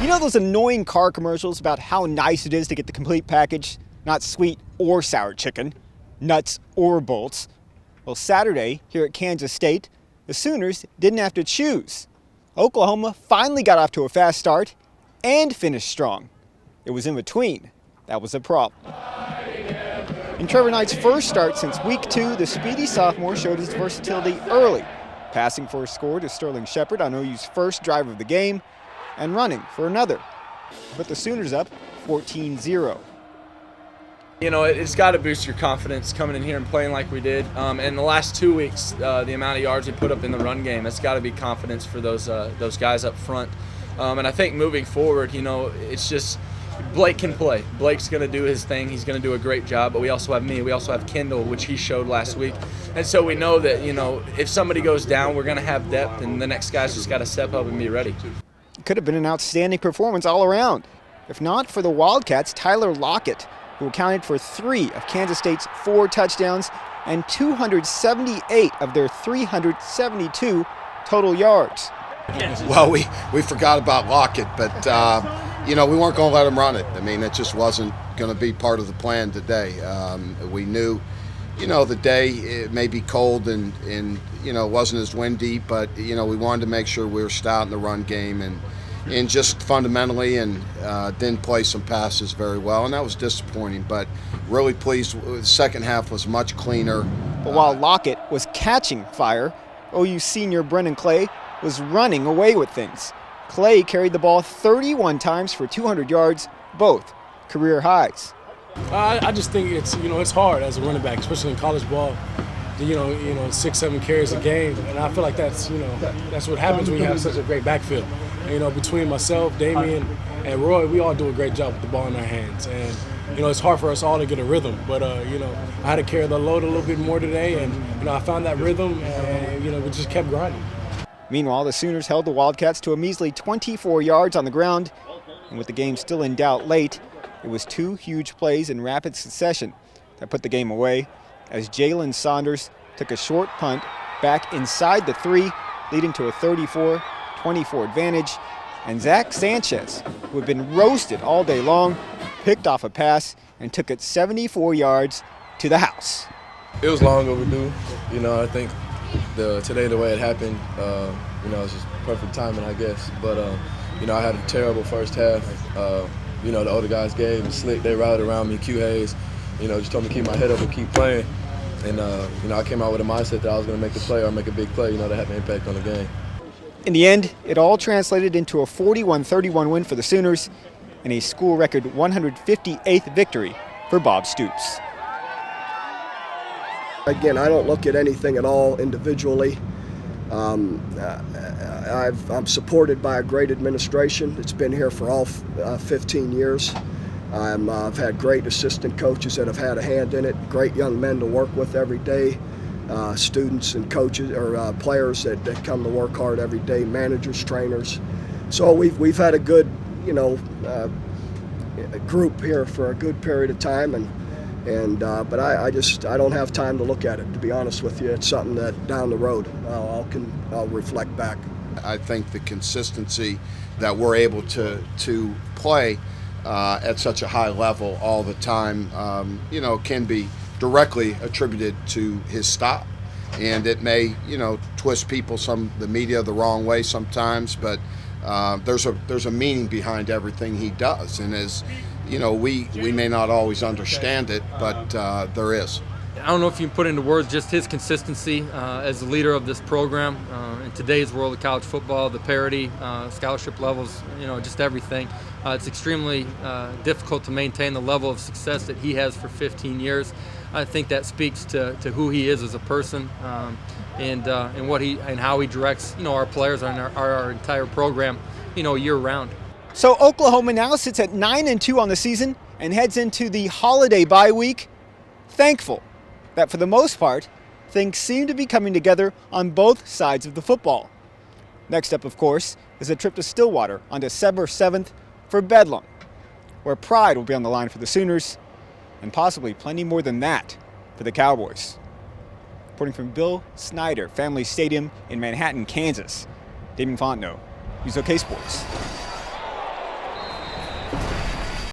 You know those annoying car commercials about how nice it is to get the complete package? Not sweet or sour chicken, nuts or bolts. Well, Saturday, here at Kansas State, the Sooners didn't have to choose. Oklahoma finally got off to a fast start and finished strong. It was in between that was a problem. In Trevor Knight's first start since week 2, the speedy sophomore showed his versatility early, passing for a score to Sterling Shepard on OU's first drive of the game and running for another. Put the Sooners up 14-0. You know, it's got to boost your confidence coming in here and playing like we did. And the last 2 weeks, the amount of yards we put up in the run game, it's got to be confidence for those guys up front. And I think moving forward, you know, it's just Blake can play. Blake's going to do his thing. He's going to do a great job. But we also have me. We also have Kendall, which he showed last week. And so we know that, you know, if somebody goes down, we're going to have depth, and the next guy's just got to step up and be ready. It could have been an outstanding performance all around, if not for the Wildcats' Tyler Lockett, who accounted for 3 of Kansas State's 4 touchdowns and 278 of their 372 total yards. Well, we forgot about Lockett, but you know, we weren't going to let him run it. I mean, it just wasn't going to be part of the plan today. We knew, you know, the day it may be cold and you know, it wasn't as windy, but you know, we wanted to make sure we were stout in the run game and just fundamentally, and didn't play some passes very well, and that was disappointing, but really pleased. The second half was much cleaner. But while Lockett was catching fire, OU senior Brennan Clay was running away with things. Clay carried the ball 31 times for 200 yards, both career highs. I just think it's hard as a running back, especially in college ball. 6-7 carries a game, and I feel like that's what happens when you have such a great backfield. And, between myself, Damian, and Roy, we all do a great job with the ball in our hands, and it's hard for us all to get a rhythm. But I had to carry the load a little bit more today, and I found that rhythm, and we just kept grinding. Meanwhile, the Sooners held the Wildcats to a measly 24 yards on the ground, and with the game still in doubt late, it was 2 huge plays in rapid succession that put the game away, as Jalen Saunders took a short punt back inside the 3, leading to a 34-24 advantage, and Zach Sanchez, who had been roasted all day long, picked off a pass and took it 74 yards to the house. It was long overdue. I think today the way it happened, it was just perfect timing, I guess. But I had a terrible first half. The older guys gave slick. They routed around me. Q Hayes, just told me to keep my head up and keep playing. And I came out with a mindset that I was going to make the play or make a big play, that had an impact on the game. In the end, it all translated into a 41-31 win for the Sooners and a school record 158th victory for Bob Stoops. Again, I don't look at anything at all individually. I'm supported by a great administration. It's been here for all 15 years. I've had great assistant coaches that have had a hand in it, great young men to work with every day, students and coaches or players that come to work hard every day, managers, trainers. So we've had a good, group here for a good period of time, but I don't have time to look at it, to be honest with you. It's something that down the road I'll reflect back. I think the consistency that we're able to play at such a high level all the time, can be directly attributed to his style. And it may, twist the media the wrong way sometimes, but there's a meaning behind everything he does. And as we may not always understand it, but there is. I don't know if you can put into words just his consistency as the leader of this program in today's world of college football, the parity, scholarship levels, just everything. It's extremely difficult to maintain the level of success that he has for 15 years. I think that speaks to who he is as a person and how he directs our players and our entire program year round. So Oklahoma now sits at 9-2 on the season and heads into the holiday bye week, thankful that for the most part, things seem to be coming together on both sides of the football. Next up, of course, is a trip to Stillwater on December 7th for Bedlam, where pride will be on the line for the Sooners, and possibly plenty more than that for the Cowboys. Reporting from Bill Snyder Family Stadium in Manhattan, Kansas, Damien Fontenot, News OK Sports.